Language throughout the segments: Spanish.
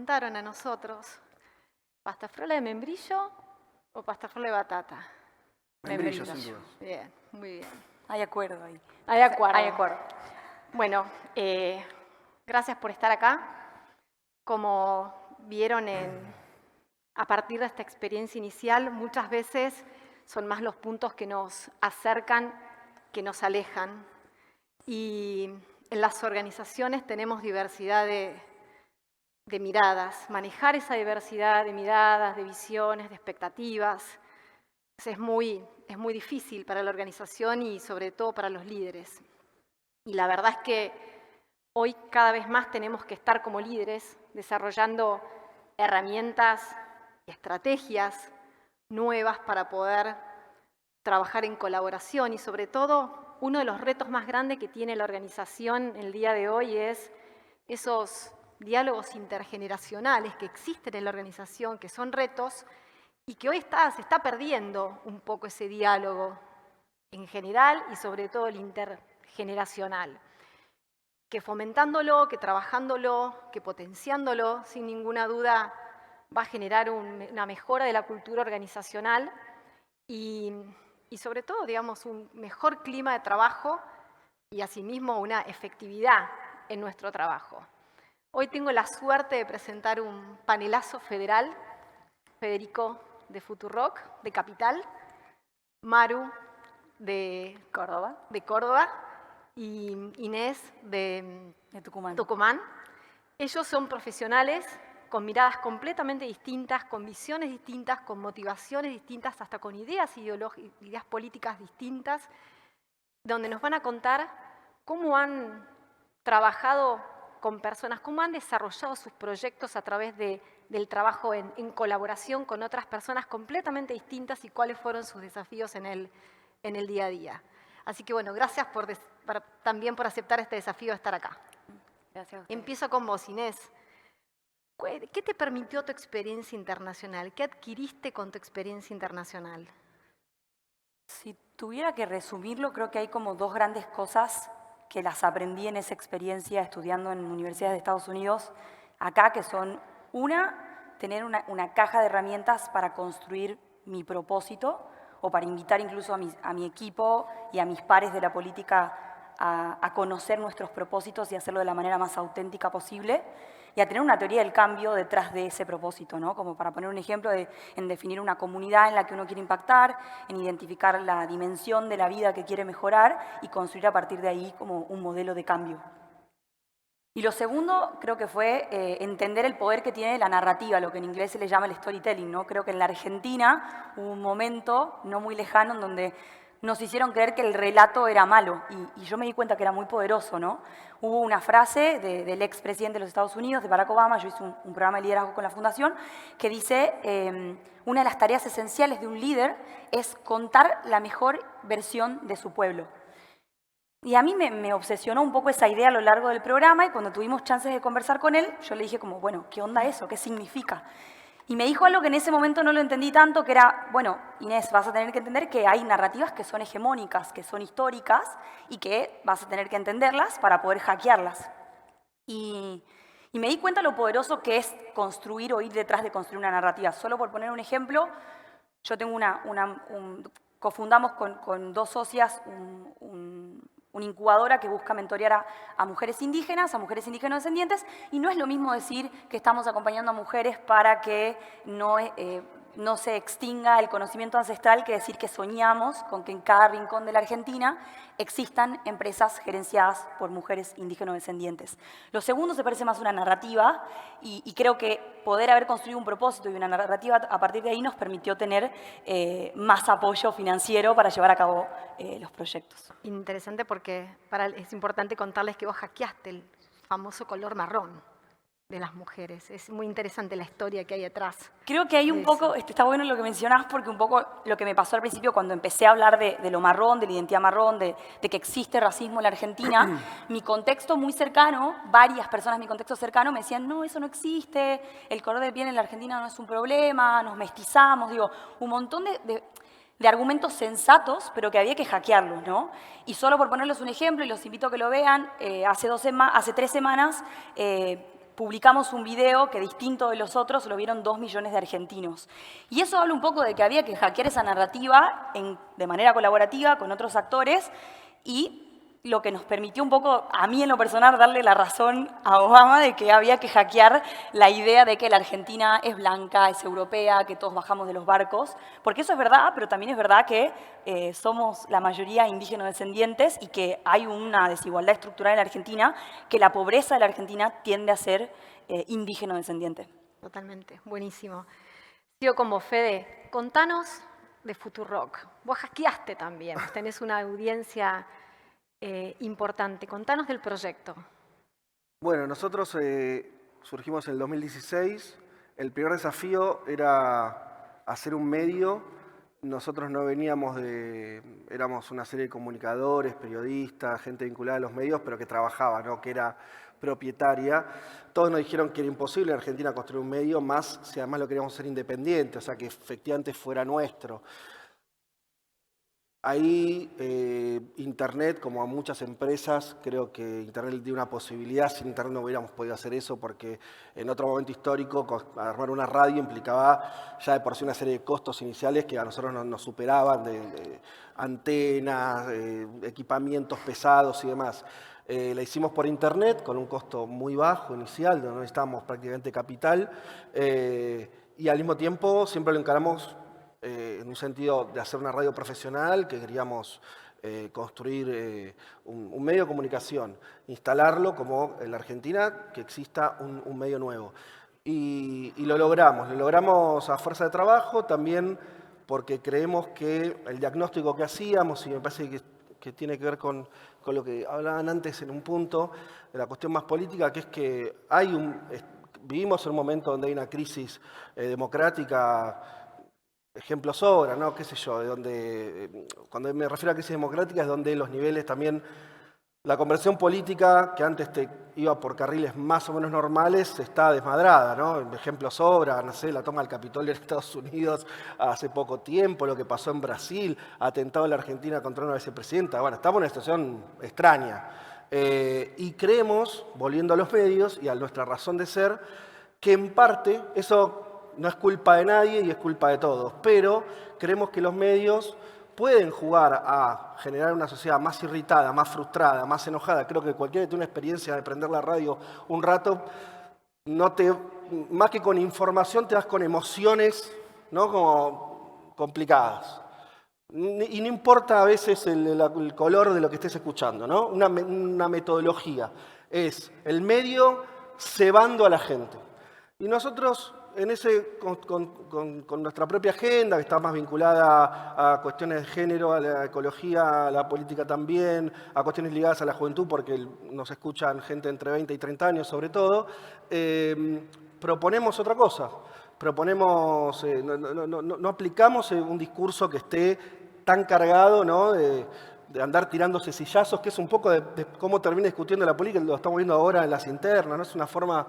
preguntaron a nosotros, ¿pastafrola de membrillo o pastafrola de batata? Membrillo, sin duda. Bien, muy bien. Hay acuerdo ahí. Hay acuerdo. Hay acuerdo. Bueno, gracias por estar acá. Como vieron a partir de esta experiencia inicial, muchas veces son más los puntos que nos acercan que nos alejan. Y en las organizaciones tenemos diversidad de miradas. Manejar esa diversidad de miradas, de visiones, de expectativas, es muy difícil para la organización y sobre todo para los líderes. Y la verdad es que hoy cada vez más tenemos que estar como líderes desarrollando herramientas y estrategias nuevas para poder trabajar en colaboración y sobre todo uno de los retos más grandes que tiene la organización el día de hoy es esos diálogos intergeneracionales que existen en la organización, que son retos y que hoy se está perdiendo un poco ese diálogo en general y sobre todo el intergeneracional. Que fomentándolo, que trabajándolo, que potenciándolo, sin ninguna duda va a generar una mejora de la cultura organizacional y sobre todo, digamos, un mejor clima de trabajo y asimismo una efectividad en nuestro trabajo. Hoy tengo la suerte de presentar un panelazo federal, Federico de Futurock, de Capital, Maru de Córdoba y Inés de Tucumán. Ellos son profesionales con miradas completamente distintas, con visiones distintas, con motivaciones distintas, hasta con ideas políticas distintas, donde nos van a contar cómo han trabajado con personas, cómo han desarrollado sus proyectos a través del trabajo en colaboración con otras personas completamente distintas y cuáles fueron sus desafíos en el día a día. Así que bueno, gracias también por aceptar este desafío de estar acá. Gracias. Empiezo con vos, Inés. ¿Qué te permitió tu experiencia internacional? ¿Qué adquiriste con tu experiencia internacional? Si tuviera que resumirlo, creo que hay como dos grandes cosas que las aprendí en esa experiencia estudiando en universidades de Estados Unidos, acá, que son, una, tener una caja de herramientas para construir mi propósito o para invitar incluso a mi equipo y a mis pares de la política a conocer nuestros propósitos y hacerlo de la manera más auténtica posible y a tener una teoría del cambio detrás de ese propósito, ¿no? Como para poner un ejemplo en definir una comunidad en la que uno quiere impactar, en identificar la dimensión de la vida que quiere mejorar y construir a partir de ahí como un modelo de cambio. Y lo segundo creo que fue entender el poder que tiene la narrativa, lo que en inglés se le llama el storytelling, ¿no? Creo que en la Argentina hubo un momento no muy lejano en donde nos hicieron creer que el relato era malo y yo me di cuenta que era muy poderoso, ¿no? Hubo una frase del expresidente de los Estados Unidos, de Barack Obama, yo hice un programa de liderazgo con la Fundación, que dice, una de las tareas esenciales de un líder es contar la mejor versión de su pueblo. Y a mí me obsesionó un poco esa idea a lo largo del programa y cuando tuvimos chances de conversar con él, yo le dije como, bueno, ¿qué onda eso? ¿Qué significa? Y me dijo algo que en ese momento no lo entendí tanto, que era, bueno, Inés, vas a tener que entender que hay narrativas que son hegemónicas, que son históricas y que vas a tener que entenderlas para poder hackearlas. Y me di cuenta lo poderoso que es construir o ir detrás de construir una narrativa. Solo por poner un ejemplo, yo tengo cofundamos con dos socias una incubadora que busca mentorear a mujeres indígenas descendientes, y no es lo mismo decir que estamos acompañando a mujeres para que no se extinga el conocimiento ancestral que decir que soñamos con que en cada rincón de la Argentina existan empresas gerenciadas por mujeres indígenas descendientes. Lo segundo se parece más a una narrativa y creo que poder haber construido un propósito y una narrativa a partir de ahí nos permitió tener más apoyo financiero para llevar a cabo los proyectos. Interesante porque es importante contarles que vos hackeaste el famoso color marrón de las mujeres. Es muy interesante la historia que hay detrás. Creo que hay un poco, está bueno lo que mencionás, porque un poco lo que me pasó al principio cuando empecé a hablar de lo marrón, de la identidad marrón, de que existe racismo en la Argentina, mi contexto muy cercano, varias personas de mi contexto cercano me decían, no, eso no existe, el color de piel en la Argentina no es un problema, nos mestizamos, digo, un montón de argumentos sensatos, pero que había que hackearlos, ¿no? Y solo por ponerles un ejemplo, y los invito a que lo vean, hace 3 semanas publicamos un video que, distinto de los otros, lo vieron 2 millones de argentinos. Y eso habla un poco de que había que hackear esa narrativa de manera colaborativa con otros actores, y lo que nos permitió un poco, a mí en lo personal, darle la razón a Obama de que había que hackear la idea de que la Argentina es blanca, es europea, que todos bajamos de los barcos, porque eso es verdad, pero también es verdad que somos la mayoría indígenas descendientes y que hay una desigualdad estructural en la Argentina, que la pobreza de la Argentina tiende a ser indígena descendiente. Totalmente, buenísimo. Sigo como Fede, contanos de Futurock. Vos hackeaste también, vos tenés una audiencia importante. Contanos del proyecto. Bueno, nosotros surgimos en el 2016. El primer desafío era hacer un medio. Nosotros no veníamos éramos una serie de comunicadores, periodistas, gente vinculada a los medios, pero que trabajaba, ¿no? Que era propietaria. Todos nos dijeron que era imposible en Argentina construir un medio, más si además lo queríamos hacer independiente, o sea, que efectivamente fuera nuestro. Ahí Internet, como a muchas empresas, creo que Internet dio una posibilidad. Sin Internet no hubiéramos podido hacer eso, porque en otro momento histórico armar una radio implicaba ya de por sí una serie de costos iniciales que a nosotros nos superaban, de antenas, equipamientos pesados y demás. La hicimos por Internet con un costo muy bajo inicial, no necesitábamos prácticamente capital, y al mismo tiempo siempre lo encaramos en un sentido de hacer una radio profesional, que queríamos construir un medio de comunicación, instalarlo como en la Argentina, que exista un medio nuevo. Y lo logramos a fuerza de trabajo, también porque creemos que el diagnóstico que hacíamos, y me parece que tiene que ver con lo que hablaban antes en un punto, de la cuestión más política, que es que vivimos en un momento donde hay una crisis democrática. Ejemplos sobran, ¿no? Qué sé yo, cuando me refiero a crisis democrática es donde los niveles también, la conversión política, que antes iba por carriles más o menos normales, está desmadrada, ¿no? Ejemplos sobran, no sé, la toma del Capitolio en Estados Unidos hace poco tiempo, lo que pasó en Brasil, atentado en la Argentina contra una vicepresidenta. Bueno, estamos en una situación extraña. Y creemos, volviendo a los medios y a nuestra razón de ser, que en parte eso no es culpa de nadie y es culpa de todos, pero creemos que los medios pueden jugar a generar una sociedad más irritada, más frustrada, más enojada. Creo que cualquiera que tiene una experiencia de prender la radio un rato, más que con información te das con emociones, ¿no? Como complicadas. Y no importa a veces el color de lo que estés escuchando, ¿no? Una metodología. Es el medio cebando a la gente. Y nosotros con nuestra propia agenda, que está más vinculada a cuestiones de género, a la ecología, a la política también, a cuestiones ligadas a la juventud, porque nos escuchan gente entre 20 y 30 años sobre todo, proponemos otra cosa. Proponemos, no aplicamos un discurso que esté tan cargado, ¿no? de andar tirándose sillazos, que es un poco de cómo termina discutiendo la política, lo estamos viendo ahora en las internas, ¿no? Es una forma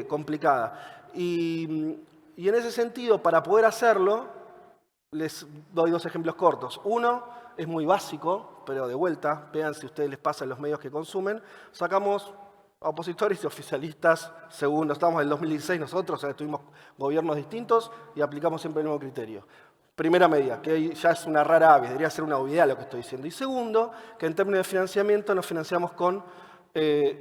complicada. Y en ese sentido, para poder hacerlo, les doy 2 ejemplos cortos. Uno es muy básico, pero de vuelta, vean si a ustedes les pasa en los medios que consumen. Sacamos a opositores y oficialistas según, estamos en el 2016 nosotros, o sea, tuvimos gobiernos distintos y aplicamos siempre el mismo criterio. Primera medida, que ya es una rara avis, debería ser una obviedad lo que estoy diciendo. Y segundo, que en términos de financiamiento nos financiamos con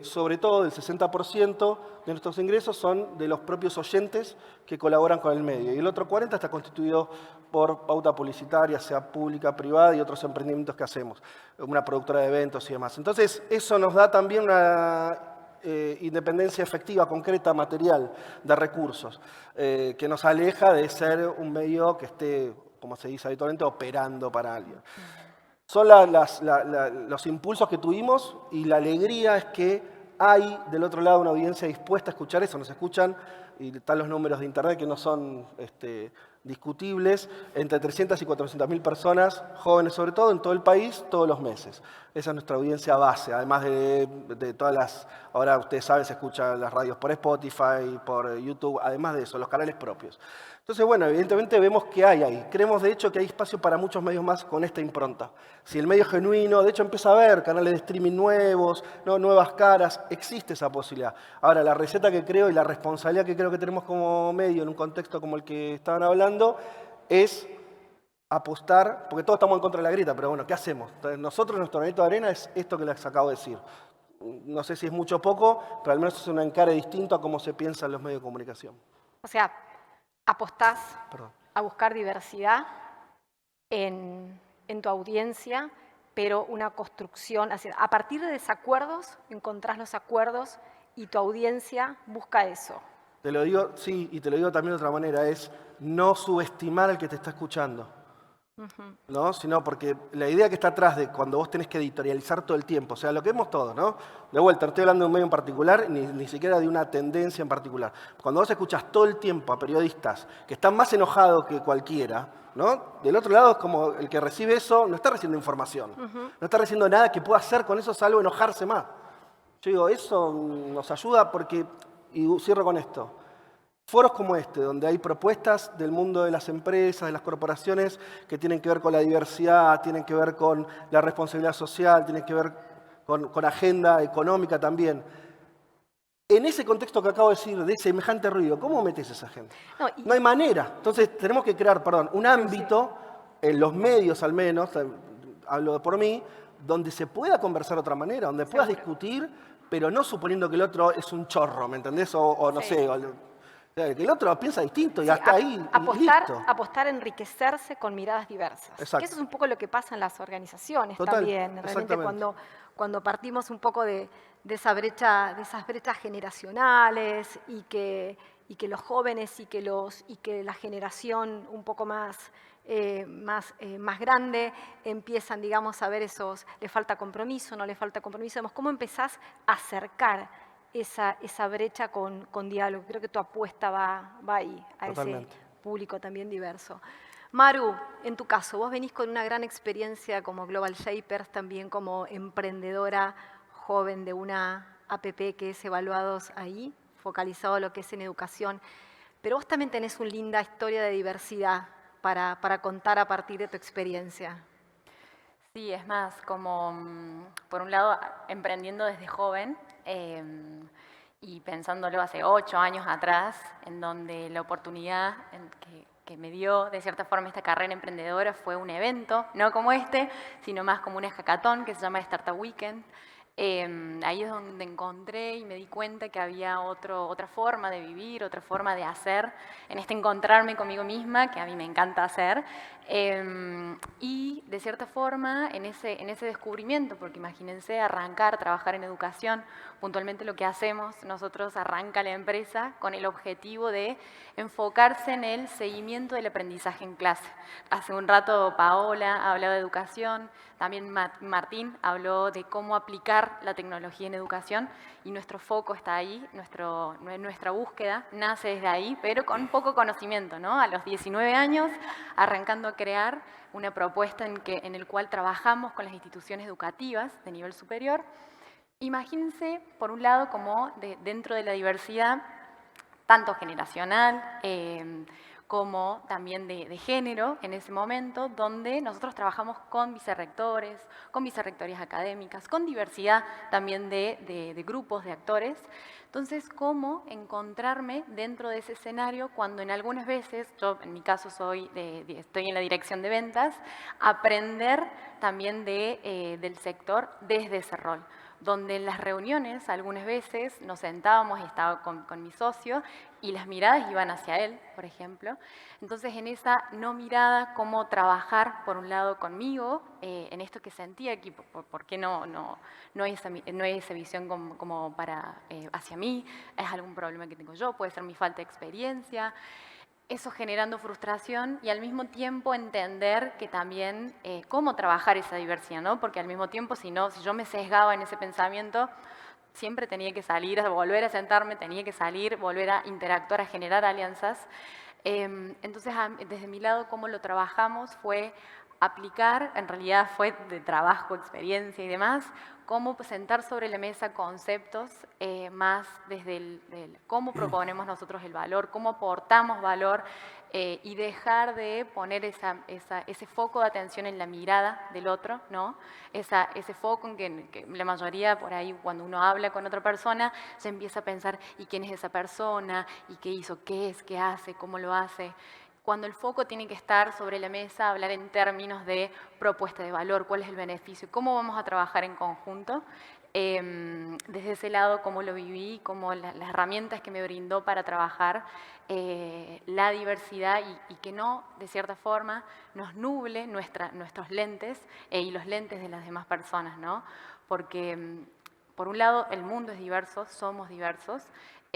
sobre todo el 60% de nuestros ingresos son de los propios oyentes que colaboran con el medio. Y el otro 40% está constituido por pauta publicitaria, sea pública, privada y otros emprendimientos que hacemos, una productora de eventos y demás. Entonces, eso nos da también una independencia efectiva, concreta, material de recursos, que nos aleja de ser un medio que esté, como se dice habitualmente, operando para alguien. Son los impulsos que tuvimos y la alegría es que hay del otro lado una audiencia dispuesta a escuchar eso. Nos escuchan y están los números de Internet que no son discutibles, entre 300 y 400.000 personas, jóvenes sobre todo, en todo el país, todos los meses. Esa es nuestra audiencia base, además de todas las, ahora ustedes saben, se escuchan las radios por Spotify, por YouTube, además de eso, los canales propios. Entonces, bueno, evidentemente vemos que hay ahí. Creemos, de hecho, que hay espacio para muchos medios más con esta impronta. Si el medio es genuino, de hecho empieza a haber canales de streaming nuevos, ¿no? Nuevas caras, existe esa posibilidad. Ahora, la receta que creo y la responsabilidad que creo que tenemos como medio en un contexto como el que estaban hablando es apostar, porque todos estamos en contra de la grieta, pero bueno, ¿qué hacemos? Entonces, nosotros, nuestro granito de arena es esto que les acabo de decir. No sé si es mucho o poco, pero al menos es un encare distinto a cómo se piensa en los medios de comunicación. O sea, apostás Perdón. a buscar diversidad en tu audiencia, pero una construcción, a partir de desacuerdos, encontrás los acuerdos y tu audiencia busca eso. Te lo digo, sí, y te lo digo también de otra manera, es no subestimar al que te está escuchando. ¿No? Sino porque la idea que está atrás de cuando vos tenés que editorializar todo el tiempo, o sea, lo que vemos todos, ¿no? De vuelta, no estoy hablando de un medio en particular, ni siquiera de una tendencia en particular. Cuando vos escuchás todo el tiempo a periodistas que están más enojados que cualquiera, ¿no? Del otro lado es como el que recibe eso, no está recibiendo información, no está recibiendo nada que pueda hacer con eso salvo enojarse más. Yo digo, eso nos ayuda porque, y cierro con esto, foros como este, donde hay propuestas del mundo de las empresas, de las corporaciones, que tienen que ver con la diversidad, tienen que ver con la responsabilidad social, tienen que ver con agenda económica también. En ese contexto que acabo de decir, de semejante ruido, ¿cómo metes a esa gente? No hay manera. Entonces tenemos que crear, un ámbito, en los medios al menos, hablo por mí, donde se pueda conversar de otra manera, donde puedas discutir, pero no suponiendo que el otro es un chorro, ¿me entendés? O no sé, que el otro piensa distinto y hasta ahí, listo. Apostar a enriquecerse con miradas diversas. Exacto. Que eso es un poco lo que pasa en las organizaciones también. Realmente cuando partimos un poco de esas brechas generacionales y que los jóvenes y que la generación un poco más grande empiezan, digamos, a ver le falta compromiso, no le falta compromiso. ¿Cómo empezás a acercar esa brecha con diálogo? Creo que tu apuesta va ahí, a Totalmente. ese público también diverso. Maru, en tu caso, vos venís con una gran experiencia como Global Shapers, también como emprendedora joven de una APP que es Evaluados ahí, focalizado en lo que es en educación. Pero vos también tenés una linda historia de diversidad para contar a partir de tu experiencia. Sí, es más, como por un lado emprendiendo desde joven y pensándolo hace 8 años atrás, en donde la oportunidad que me dio de cierta forma esta carrera emprendedora fue un evento, no como este, sino más como un hackathon que se llama Startup Weekend. Ahí es donde encontré y me di cuenta que había otra forma de vivir, otra forma de hacer, en encontrarme conmigo misma, que a mí me encanta hacer, y de cierta forma en ese descubrimiento, porque imagínense arrancar, trabajar en educación, puntualmente lo que hacemos nosotros arranca la empresa con el objetivo de enfocarse en el seguimiento del aprendizaje en clase. Hace un rato Paola habló de educación, también Martín habló de cómo aplicar la tecnología en educación y nuestro foco está ahí, nuestra búsqueda nace desde ahí, pero con poco conocimiento, ¿no? A los 19 años, arrancando a crear una propuesta en el cual trabajamos con las instituciones educativas de nivel superior. Imagínense, por un lado, como dentro de la diversidad, tanto generacional, como también de género en ese momento, donde nosotros trabajamos con vicerrectores, con vicerrectorías académicas, con diversidad también de grupos de actores. Entonces, ¿cómo encontrarme dentro de ese escenario cuando en algunas veces, yo en mi caso estoy en la dirección de ventas, aprender también del sector desde ese rol? Donde en las reuniones algunas veces nos sentábamos y estaba con mi socio y las miradas iban hacia él, por ejemplo. Entonces en esa no mirada, cómo trabajar por un lado conmigo, en esto que sentía aquí, ¿por qué no hay esa visión como para hacia mí? ¿Es algún problema que tengo yo? ¿Puede ser mi falta de experiencia? Eso generando frustración y al mismo tiempo entender que también cómo trabajar esa diversidad, ¿no? Porque al mismo tiempo, si yo me sesgaba en ese pensamiento, siempre tenía que salir, a volver a sentarme, tenía que salir, volver a interactuar, a generar alianzas. Entonces, desde mi lado, cómo lo trabajamos fue aplicar, en realidad fue de trabajo, experiencia y demás, cómo sentar sobre la mesa conceptos más desde cómo proponemos nosotros el valor, cómo aportamos valor y dejar de poner ese foco de atención en la mirada del otro, ¿no? Ese foco en que la mayoría por ahí cuando uno habla con otra persona se empieza a pensar ¿y quién es esa persona? ¿Y qué hizo? ¿Qué es? ¿Qué hace? ¿Cómo lo hace? Cuando el foco tiene que estar sobre la mesa, hablar en términos de propuesta de valor, cuál es el beneficio, cómo vamos a trabajar en conjunto. Desde ese lado, cómo lo viví, cómo las herramientas que me brindó para trabajar la diversidad y que no, de cierta forma, nos nuble nuestros lentes y los lentes de las demás personas, ¿no? Porque, por un lado, el mundo es diverso, somos diversos,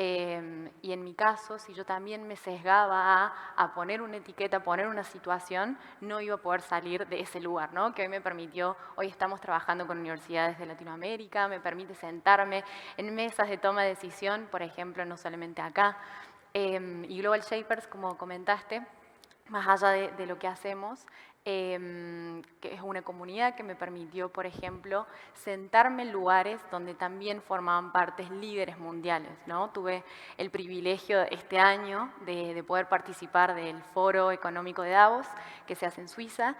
y en mi caso, si yo también me sesgaba a poner una etiqueta, a poner una situación, no iba a poder salir de ese lugar, ¿no? Que hoy me permitió, hoy estamos trabajando con universidades de Latinoamérica, me permite sentarme en mesas de toma de decisión, por ejemplo, no solamente acá. Y Global Shapers, como comentaste, más allá de lo que hacemos, que es una comunidad que me permitió, por ejemplo, sentarme en lugares donde también formaban partes líderes mundiales, ¿no? Tuve el privilegio este año de poder participar del Foro Económico de Davos, que se hace en Suiza,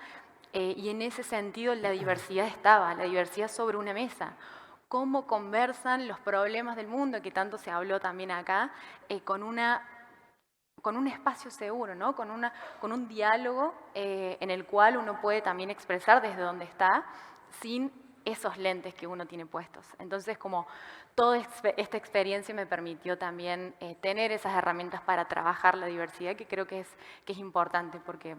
y en ese sentido la diversidad estaba, la diversidad sobre una mesa. Cómo conversan los problemas del mundo, que tanto se habló también acá, con un espacio seguro, ¿no? Con un diálogo en el cual uno puede también expresar desde donde está sin esos lentes que uno tiene puestos. Entonces, como toda esta experiencia me permitió también tener esas herramientas para trabajar la diversidad, que creo que es importante, porque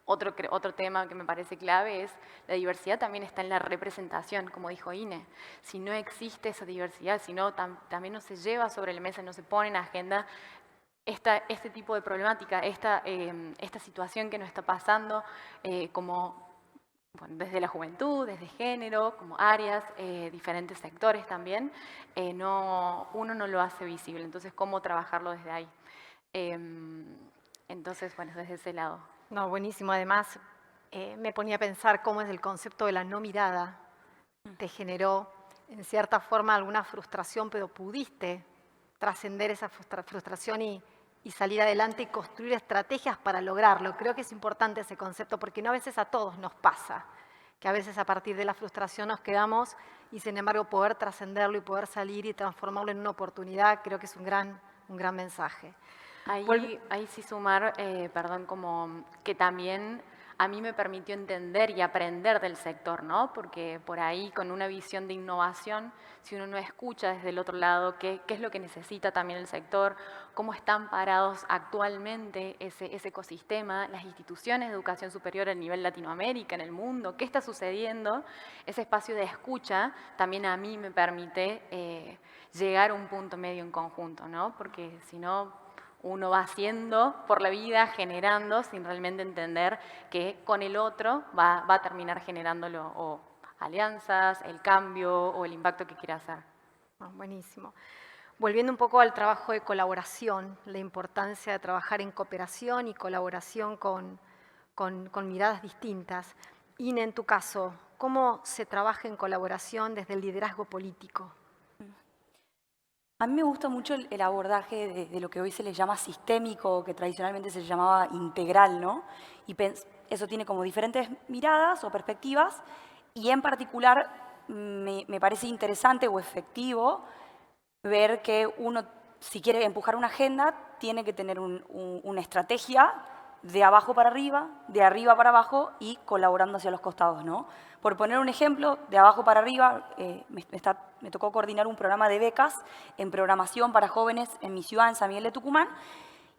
otro tema que me parece clave es la diversidad también está en la representación, como dijo Ine. Si no existe esa diversidad, si no también no se lleva sobre la mesa, no se pone en agenda, este tipo de problemática, esta situación que nos está pasando desde la juventud, desde género, como áreas, diferentes sectores también, uno no lo hace visible. Entonces, ¿cómo trabajarlo desde ahí? Entonces, bueno, desde ese lado. No, buenísimo. Además, me ponía a pensar cómo es el concepto de la no mirada. Te generó, en cierta forma, alguna frustración, pero pudiste trascender esa frustración y salir adelante y construir estrategias para lograrlo. Creo que es importante ese concepto porque no a veces a todos nos pasa, que a veces a partir de la frustración nos quedamos y sin embargo poder trascenderlo y poder salir y transformarlo en una oportunidad, creo que es un gran mensaje. Ahí sí sumar, perdón, como que también a mí me permitió entender y aprender del sector, ¿no? Porque por ahí con una visión de innovación, si uno no escucha desde el otro lado qué es lo que necesita también el sector, cómo están parados actualmente ese ecosistema, las instituciones de educación superior a nivel Latinoamérica, en el mundo, qué está sucediendo, ese espacio de escucha también a mí me permite llegar a un punto medio en conjunto, ¿no? Porque si no, uno va haciendo por la vida, generando, sin realmente entender que con el otro va a terminar generándolo o alianzas, el cambio o el impacto que quiera hacer. Buenísimo. Volviendo un poco al trabajo de colaboración, la importancia de trabajar en cooperación y colaboración con miradas distintas. Ine, en tu caso, ¿cómo se trabaja en colaboración desde el liderazgo político? A mí me gusta mucho el abordaje de lo que hoy se le llama sistémico, que tradicionalmente se llamaba integral, ¿no? Y eso tiene como diferentes miradas o perspectivas, y en particular me parece interesante o efectivo ver que uno, si quiere empujar una agenda, tiene que tener una estrategia de abajo para arriba, de arriba para abajo y colaborando hacia los costados, ¿no? Por poner un ejemplo, de abajo para arriba, me tocó coordinar un programa de becas en programación para jóvenes en mi ciudad, en San Miguel de Tucumán,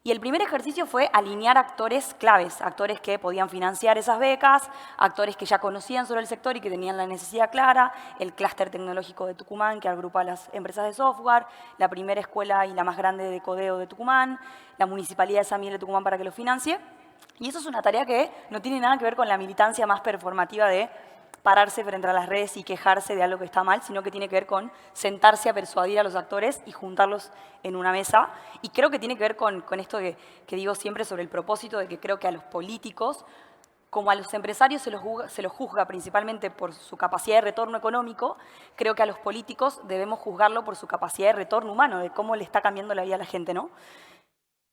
y el primer ejercicio fue alinear actores claves, actores que podían financiar esas becas, actores que ya conocían sobre el sector y que tenían la necesidad clara, el clúster tecnológico de Tucumán, que agrupa a las empresas de software, la primera escuela y la más grande de codeo de Tucumán, la Municipalidad de San Miguel de Tucumán para que lo financie. Y eso es una tarea que no tiene nada que ver con la militancia más performativa de pararse frente a las redes y quejarse de algo que está mal, sino que tiene que ver con sentarse a persuadir a los actores y juntarlos en una mesa. Y creo que tiene que ver con esto que digo siempre sobre el propósito de que creo que a los políticos, como a los empresarios se los juzga principalmente por su capacidad de retorno económico, creo que a los políticos debemos juzgarlo por su capacidad de retorno humano, de cómo le está cambiando la vida a la gente, ¿no?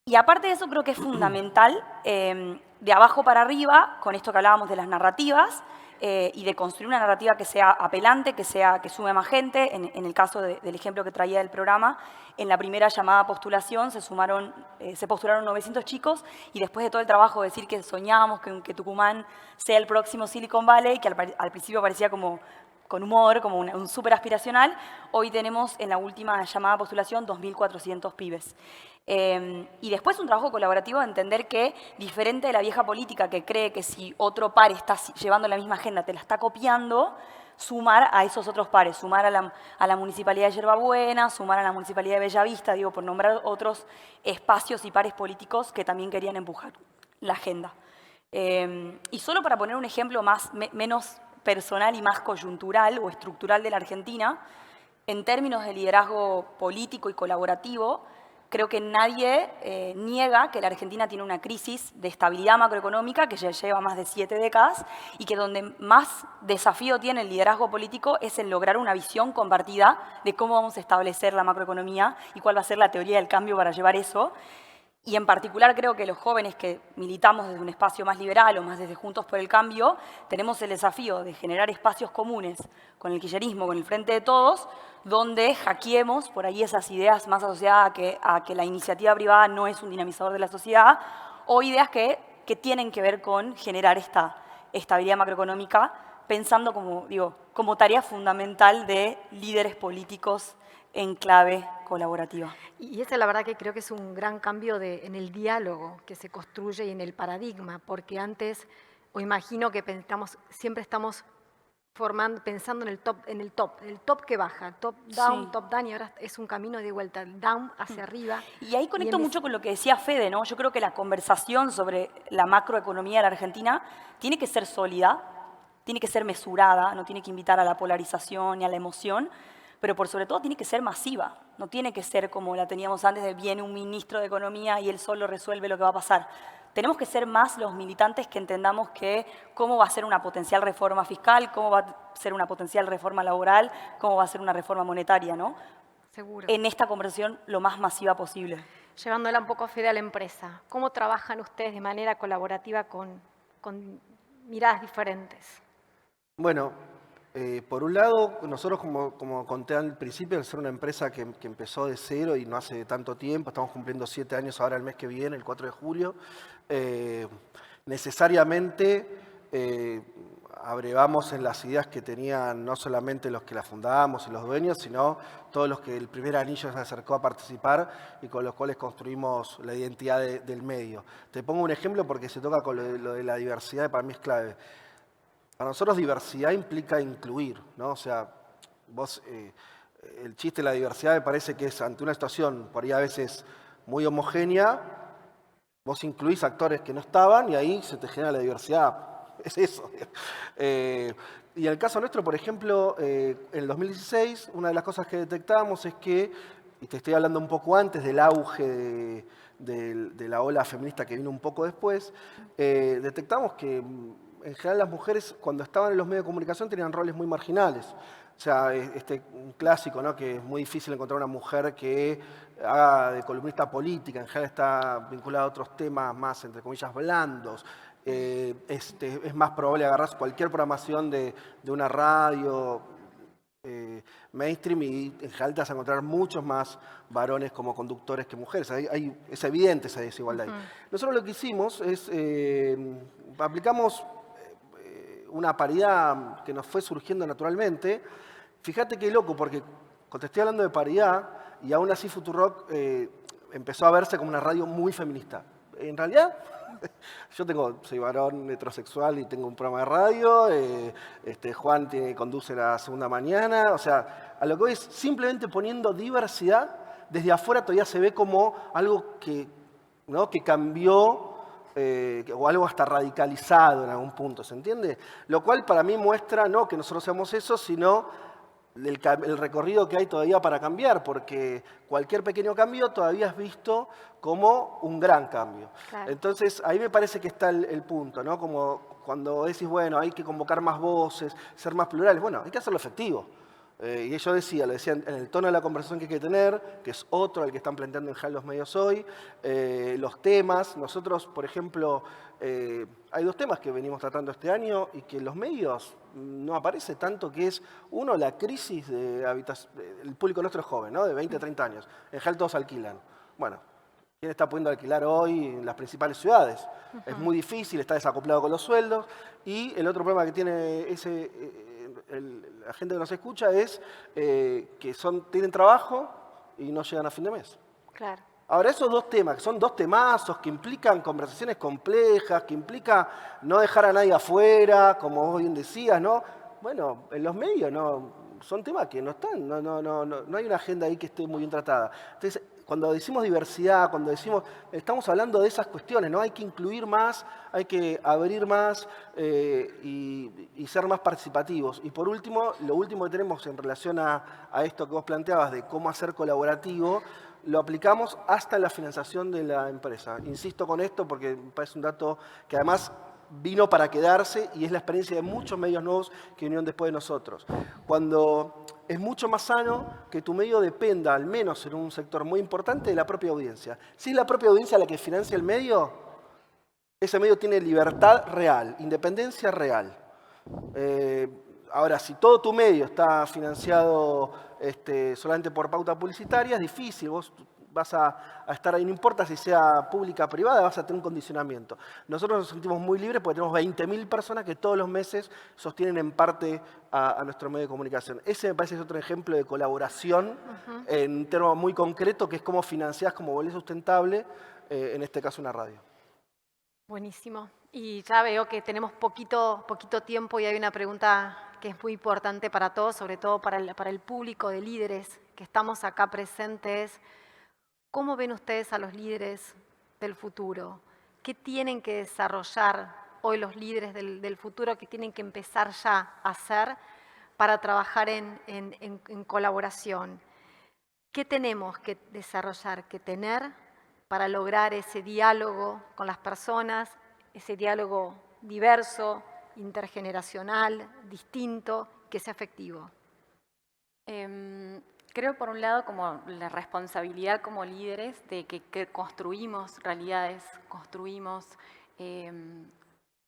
Y aparte de eso, creo que es fundamental, de abajo para arriba, con esto que hablábamos de las narrativas, y de construir una narrativa que sea apelante, que sume a más gente. En el caso del ejemplo que traía del programa, en la primera llamada a postulación se postularon 900 chicos, y después de todo el trabajo de decir que soñábamos que Tucumán sea el próximo Silicon Valley, que al principio parecía como con humor, como un súper aspiracional, hoy tenemos en la última llamada a postulación 2.400 pibes. Y después un trabajo colaborativo de entender que, diferente de la vieja política que cree que si otro par está llevando la misma agenda, te la está copiando, sumar a esos otros pares, sumar a la Municipalidad de Yerbabuena, sumar a la Municipalidad de Bellavista, digo, por nombrar otros espacios y pares políticos que también querían empujar la agenda. Y solo para poner un ejemplo menos personal y más coyuntural o estructural de la Argentina, en términos de liderazgo político y colaborativo, creo que nadie niega que la Argentina tiene una crisis de estabilidad macroeconómica que ya lleva más de 7 décadas y que donde más desafío tiene el liderazgo político es en lograr una visión compartida de cómo vamos a establecer la macroeconomía y cuál va a ser la teoría del cambio para llevar eso. Y en particular creo que los jóvenes que militamos desde un espacio más liberal o más desde Juntos por el Cambio, tenemos el desafío de generar espacios comunes con el kirchnerismo, con el Frente de Todos, donde hackeemos por ahí esas ideas más asociadas a que la iniciativa privada no es un dinamizador de la sociedad, o ideas que tienen que ver con generar esta estabilidad macroeconómica, pensando como tarea fundamental de líderes políticos en clave colaborativa. Y esa la verdad que creo que es un gran cambio en el diálogo que se construye y en el paradigma, porque antes, o imagino que siempre estamos pensando en el top que baja, top down, y ahora es un camino de vuelta, down hacia arriba. Y ahí conecto mucho con lo que decía Fede, ¿no? Yo creo que la conversación sobre la macroeconomía de la Argentina tiene que ser sólida, tiene que ser mesurada, no tiene que invitar a la polarización ni a la emoción, pero por sobre todo tiene que ser masiva, no tiene que ser como la teníamos antes de viene un ministro de Economía y él solo resuelve lo que va a pasar. Tenemos que ser más los militantes que entendamos que cómo va a ser una potencial reforma fiscal, cómo va a ser una potencial reforma laboral, cómo va a ser una reforma monetaria, ¿no? Seguro. En esta conversación lo más masiva posible. Llevándola un poco a Fede a la empresa, ¿cómo trabajan ustedes de manera colaborativa con miradas diferentes? Bueno, por un lado, nosotros como conté al principio, al ser una empresa que empezó de cero y no hace tanto tiempo, estamos cumpliendo 7 años ahora el mes que viene, el 4 de julio, necesariamente abrevamos en las ideas que tenían no solamente los que la fundábamos y los dueños, sino todos los que el primer anillo se acercó a participar y con los cuales construimos la identidad del medio. Te pongo un ejemplo porque se toca con lo de la diversidad, para mí es clave. Para nosotros diversidad implica incluir, ¿no? O sea, el chiste de la diversidad me parece que es ante una situación por ahí a veces muy homogénea, vos incluís actores que no estaban y ahí se te genera la diversidad. Es eso. Y en el caso nuestro, por ejemplo, en el 2016, una de las cosas que detectábamos es que, y te estoy hablando un poco antes del auge de la ola feminista que vino un poco después, detectamos que en general las mujeres cuando estaban en los medios de comunicación tenían roles muy marginales. O sea, un clásico, ¿no? Que es muy difícil encontrar una mujer que haga de columnista política, en general está vinculada a otros temas más, entre comillas, blandos. Es más probable agarrar cualquier programación de una radio mainstream y en general te vas a encontrar muchos más varones como conductores que mujeres. Es evidente esa desigualdad. Nosotros lo que hicimos es, aplicamos una paridad que nos fue surgiendo naturalmente. Fíjate qué loco, porque cuando te estoy hablando de paridad, y aún así Futurock empezó a verse como una radio muy feminista. En realidad, soy varón heterosexual y tengo un programa de radio, Juan conduce la segunda mañana, o sea, a lo que voy es simplemente poniendo diversidad, desde afuera todavía se ve como algo que cambió o algo hasta radicalizado en algún punto, ¿se entiende? Lo cual para mí muestra no que nosotros seamos eso, sino el recorrido que hay todavía para cambiar, porque cualquier pequeño cambio todavía es visto como un gran cambio. Claro. Entonces, ahí me parece que está el punto, ¿no? Como cuando decís, bueno, hay que convocar más voces, ser más plurales, bueno, hay que hacerlo efectivo. Y yo lo decía en el tono de la conversación que hay que tener, que es otro al que están planteando en general los medios hoy, los temas. Nosotros, por ejemplo, hay 2 temas que venimos tratando este año y que en los medios no aparece tanto, que es, uno, la crisis de habitación. El público nuestro es joven, ¿no? De 20 a 30 años. En general todos alquilan. Bueno, ¿quién está pudiendo alquilar hoy en las principales ciudades? Es muy difícil, está desacoplado con los sueldos. Y el otro problema que tiene la gente que nos escucha es que tienen trabajo y no llegan a fin de mes. Claro. Ahora, esos 2 temas, que son 2 temazos, que implican conversaciones complejas, que implica no dejar a nadie afuera, como vos bien decías, ¿no? Bueno, en los medios son temas que no están, no hay una agenda ahí que esté muy bien tratada. Entonces, cuando decimos diversidad, estamos hablando de esas cuestiones, ¿no? Hay que incluir más, hay que abrir más y ser más participativos. Y por último, lo último que tenemos en relación a esto que vos planteabas de cómo hacer colaborativo, lo aplicamos hasta la financiación de la empresa. Insisto con esto porque me parece un dato que además vino para quedarse y es la experiencia de muchos medios nuevos que vinieron después de nosotros. Cuando es mucho más sano que tu medio dependa, al menos en un sector muy importante, de la propia audiencia. Si es la propia audiencia la que financia el medio, ese medio tiene libertad real, independencia real. Ahora, si todo tu medio está financiado solamente por pauta publicitaria, es difícil. Vos vas a estar ahí, no importa si sea pública o privada, vas a tener un condicionamiento. Nosotros nos sentimos muy libres porque tenemos 20.000 personas que todos los meses sostienen en parte a nuestro medio de comunicación. Ese me parece que es otro ejemplo de colaboración en un tema muy concreto, que es cómo financiás como volver sustentable, en este caso una radio. Buenísimo. Y ya veo que tenemos poquito tiempo y hay una pregunta que es muy importante para todos, sobre todo para el público de líderes que estamos acá presentes. ¿Cómo ven ustedes a los líderes del futuro? ¿Qué tienen que desarrollar hoy los líderes del futuro que tienen que empezar ya a hacer para trabajar en colaboración? ¿Qué tenemos que desarrollar, que tener para lograr ese diálogo con las personas, ese diálogo diverso, intergeneracional, distinto, que sea efectivo? Creo, por un lado, como la responsabilidad como líderes de que construimos realidades, construimos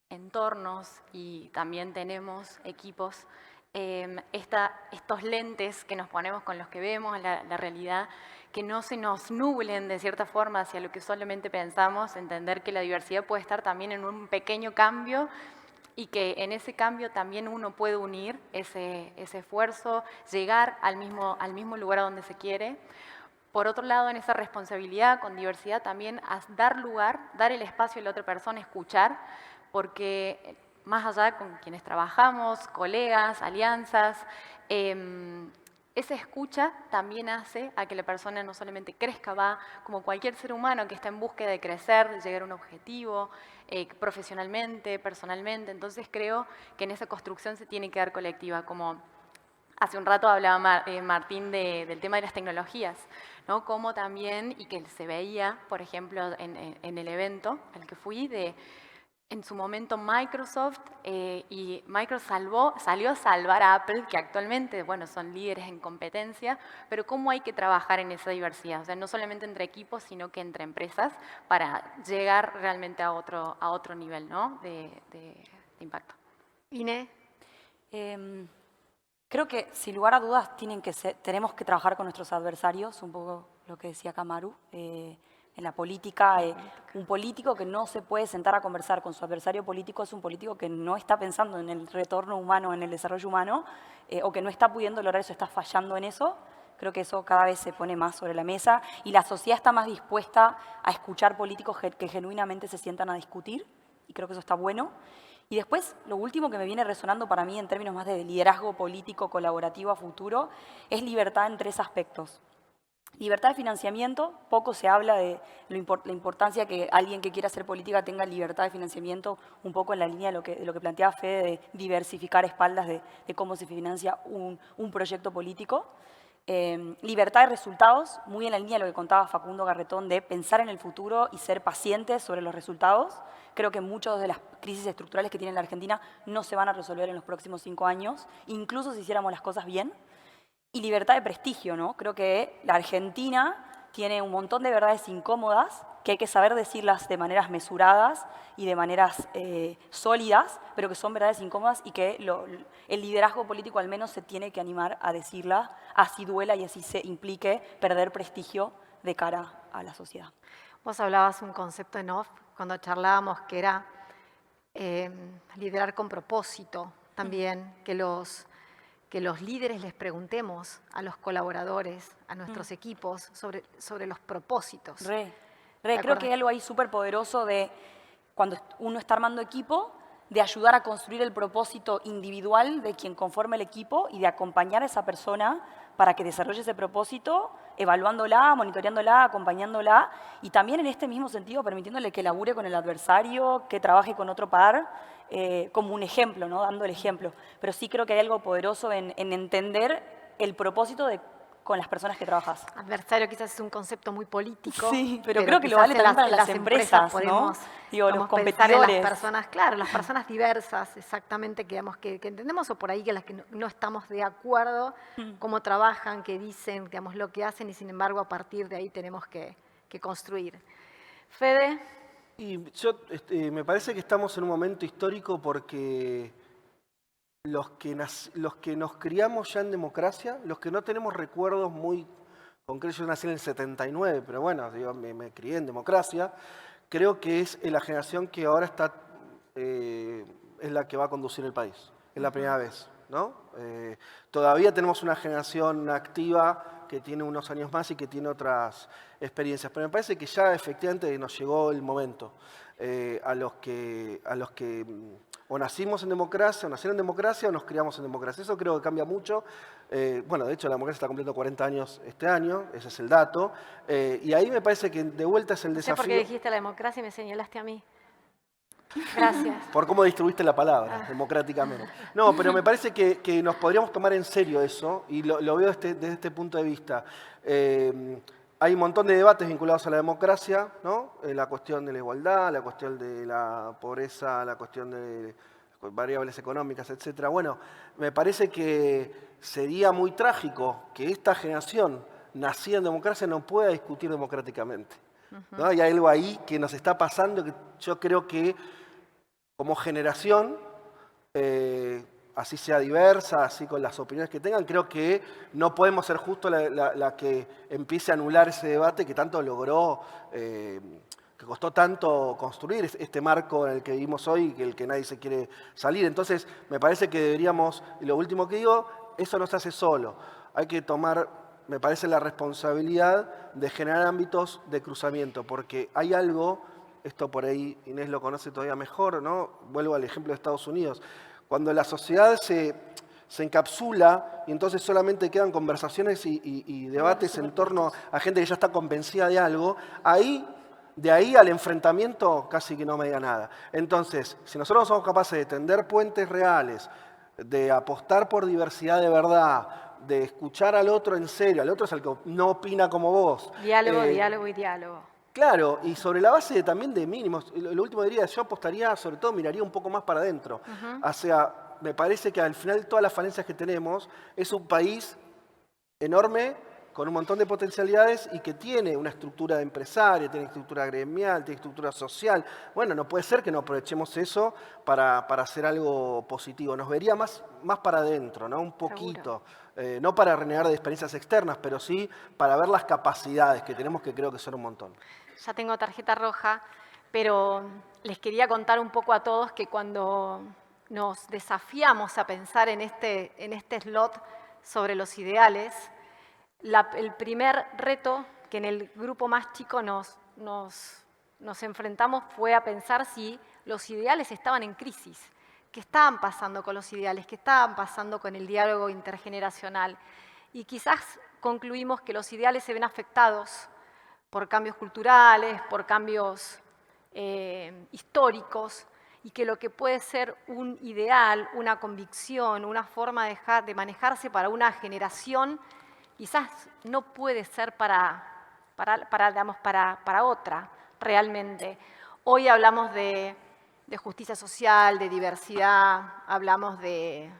entornos y también tenemos equipos. Estos lentes que nos ponemos con los que vemos la realidad, que no se nos nublen de cierta forma hacia lo que solamente pensamos, entender que la diversidad puede estar también en un pequeño cambio y que en ese cambio también uno puede unir ese esfuerzo, llegar al mismo lugar a donde se quiere. Por otro lado, en esa responsabilidad con diversidad también dar lugar, dar el espacio a la otra persona, escuchar, porque más allá con quienes trabajamos, colegas, alianzas, esa escucha también hace a que la persona no solamente crezca, va como cualquier ser humano que está en búsqueda de crecer, de llegar a un objetivo, profesionalmente, personalmente. Entonces creo que en esa construcción se tiene que dar colectiva, como hace un rato hablaba Martín del tema de las tecnologías, ¿no? Como también, y que se veía, por ejemplo, en el evento al que fui, en su momento Microsoft, y Microsoft salió a salvar a Apple, que actualmente, bueno, son líderes en competencia, pero cómo hay que trabajar en esa diversidad, o sea, no solamente entre equipos, sino que entre empresas, para llegar realmente a otro nivel, ¿no? de impacto. Ine. Creo que, sin lugar a dudas, tenemos que trabajar con nuestros adversarios, un poco lo que decía Kamaru. En la política, un político que no se puede sentar a conversar con su adversario político es un político que no está pensando en el retorno humano, en el desarrollo humano, o que no está pudiendo lograr eso, está fallando en eso. Creo que eso cada vez se pone más sobre la mesa y la sociedad está más dispuesta a escuchar políticos que genuinamente se sientan a discutir, y creo que eso está bueno. Y después, lo último que me viene resonando para mí en términos más de liderazgo político colaborativo a futuro es libertad en 3 aspectos. Libertad de financiamiento, poco se habla de la importancia que alguien que quiera hacer política tenga libertad de financiamiento, un poco en la línea de lo que planteaba Fede, de diversificar espaldas de cómo se financia un proyecto político. Libertad de resultados, muy en la línea de lo que contaba Facundo Garretón, de pensar en el futuro y ser pacientes sobre los resultados. Creo que muchas de las crisis estructurales que tiene la Argentina no se van a resolver en los próximos 5 años, incluso si hiciéramos las cosas bien. Y libertad de prestigio, ¿no? Creo que la Argentina tiene un montón de verdades incómodas que hay que saber decirlas de maneras mesuradas y de maneras sólidas, pero que son verdades incómodas y que el liderazgo político al menos se tiene que animar a decirlas, así duela y así se implique perder prestigio de cara a la sociedad. Vos hablabas un concepto en off cuando charlábamos que era liderar con propósito también, que los líderes les preguntemos a los colaboradores, a nuestros equipos, sobre los propósitos. Creo que hay algo ahí súper poderoso de cuando uno está armando equipo, de ayudar a construir el propósito individual de quien conforma el equipo y de acompañar a esa persona para que desarrolle ese propósito, evaluándola, monitoreándola, acompañándola y también en este mismo sentido permitiéndole que labure con el adversario, que trabaje con otro par, como un ejemplo, ¿no? Dando el ejemplo. Pero sí creo que hay algo poderoso en entender el propósito con las personas que trabajas. Adversario quizás es un concepto muy político. Sí, pero creo que lo vale también para las empresas, podemos, ¿no? Digo, los pensar en competidores. las personas, claro, las personas diversas, exactamente, que entendemos, o por ahí que las que no estamos de acuerdo, cómo trabajan, qué dicen, digamos, lo que hacen, y sin embargo a partir de ahí tenemos que construir. Fede. Y yo me parece que estamos en un momento histórico porque los que nos criamos ya en democracia, los que no tenemos recuerdos muy concretos, yo nací en el 79, pero bueno, digo, me crié en democracia, creo que es la generación que ahora está, es la que va a conducir el país, es la primera vez, ¿no? Todavía tenemos una generación activa que tiene unos años más y que tiene otras experiencias, pero me parece que ya efectivamente nos llegó el momento a los que o nacimos en democracia, o nacieron en democracia, o nos criamos en democracia. Eso creo que cambia mucho. Bueno, de hecho la democracia está cumpliendo 40 años este año, ese es el dato. Y ahí me parece que de vuelta es el desafío. No sé por qué dijiste la democracia y me señalaste a mí. Gracias. Por cómo distribuiste la palabra, democráticamente. No, pero me parece que nos podríamos tomar en serio eso, y lo veo desde este punto de vista. Hay un montón de debates vinculados a la democracia, ¿no? La cuestión de la igualdad, la cuestión de la pobreza, la cuestión de variables económicas, etc. Bueno, me parece que sería muy trágico que esta generación nacida en democracia no pueda discutir democráticamente, ¿no? Hay algo ahí que nos está pasando que yo creo que como generación, así sea diversa, así con las opiniones que tengan, creo que no podemos ser justo la que empiece a anular ese debate que tanto logró, que costó tanto construir este marco en el que vivimos hoy y el que nadie se quiere salir. Entonces, me parece que deberíamos, y lo último que digo, eso no se hace solo. Hay que tomar, me parece, la responsabilidad de generar ámbitos de cruzamiento, porque hay algo, esto por ahí Inés lo conoce todavía mejor, ¿no? Vuelvo al ejemplo de Estados Unidos. Cuando la sociedad se encapsula y entonces solamente quedan conversaciones y debates en torno a gente que ya está convencida de algo, de ahí al enfrentamiento casi que no me diga nada. Entonces, si nosotros somos capaces de tender puentes reales, de apostar por diversidad de verdad, de escuchar al otro en serio, al otro es el que no opina como vos. Diálogo, diálogo y diálogo. Claro, y sobre la base también de mínimos, lo último diría, yo apostaría, sobre todo miraría un poco más para adentro. O sea, me parece que al final todas las falencias que tenemos es un país enorme, con un montón de potencialidades y que tiene una estructura de empresario, tiene estructura gremial, tiene estructura social. Bueno, no puede ser que no aprovechemos eso para hacer algo positivo. Nos vería más para adentro, ¿no? Un poquito. No para renegar de experiencias externas, pero sí para ver las capacidades que tenemos, que creo que son un montón. Ya tengo tarjeta roja, pero les quería contar un poco a todos que cuando nos desafiamos a pensar en este slot sobre los ideales, el primer reto que en el grupo más chico nos enfrentamos fue a pensar si los ideales estaban en crisis. ¿Qué estaban pasando con los ideales? ¿Qué estaban pasando con el diálogo intergeneracional? y quizás concluimos que los ideales se ven afectados por cambios culturales, por cambios históricos, y que lo que puede ser un ideal, una convicción, una forma de manejarse para una generación, quizás no puede ser para otra realmente. Hoy hablamos de justicia social, de diversidad, hablamos de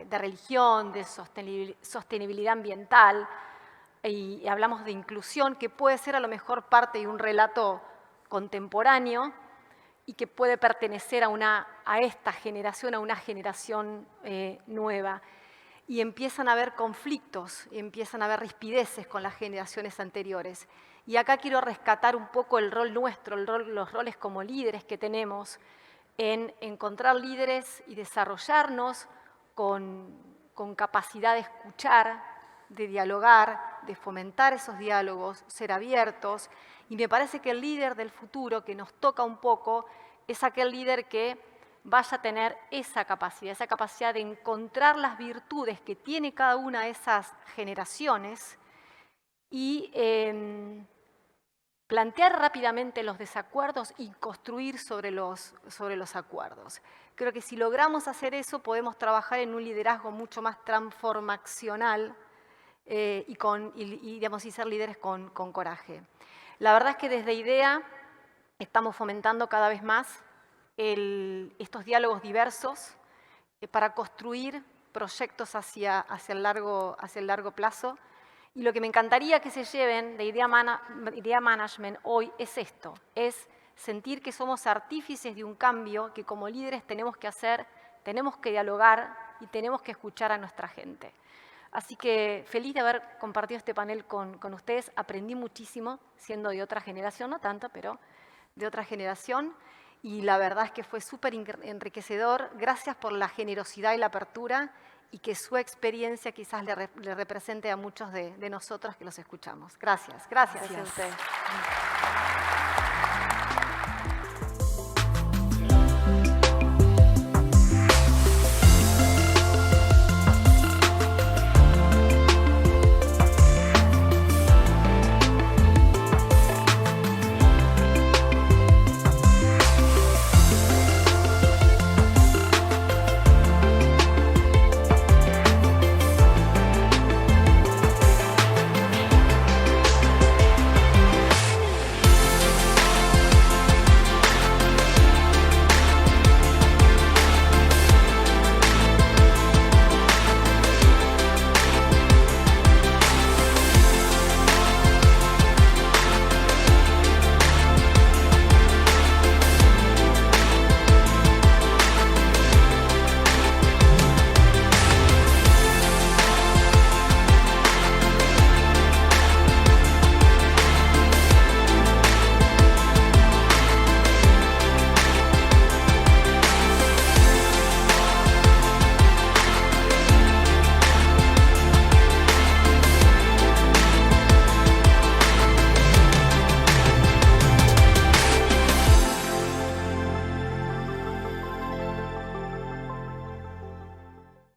religión, de sostenibilidad ambiental, y hablamos de inclusión, que puede ser a lo mejor parte de un relato contemporáneo y que puede pertenecer a esta generación, a una generación nueva. Y empiezan a haber conflictos, y empiezan a haber rispideces con las generaciones anteriores. Y acá quiero rescatar un poco el rol nuestro, los roles como líderes que tenemos, en encontrar líderes y desarrollarnos con capacidad de escuchar, de dialogar, de fomentar esos diálogos, ser abiertos. Y me parece que el líder del futuro, que nos toca un poco, es aquel líder que vaya a tener esa capacidad de encontrar las virtudes que tiene cada una de esas generaciones y plantear rápidamente los desacuerdos y construir sobre los acuerdos. Creo que si logramos hacer eso, podemos trabajar en un liderazgo mucho más transformacional y ser líderes con coraje. La verdad es que desde IDEA estamos fomentando cada vez más estos diálogos diversos para construir proyectos hacia el largo plazo. Y lo que me encantaría que se lleven de Idea Management hoy es esto, es sentir que somos artífices de un cambio que como líderes tenemos que hacer, tenemos que dialogar y tenemos que escuchar a nuestra gente. Así que feliz de haber compartido este panel con ustedes. Aprendí muchísimo, siendo de otra generación, no tanto, pero de otra generación. Y la verdad es que fue súper enriquecedor. Gracias por la generosidad y la apertura, y que su experiencia quizás le represente a muchos de nosotros que los escuchamos. Gracias. Gracias a usted.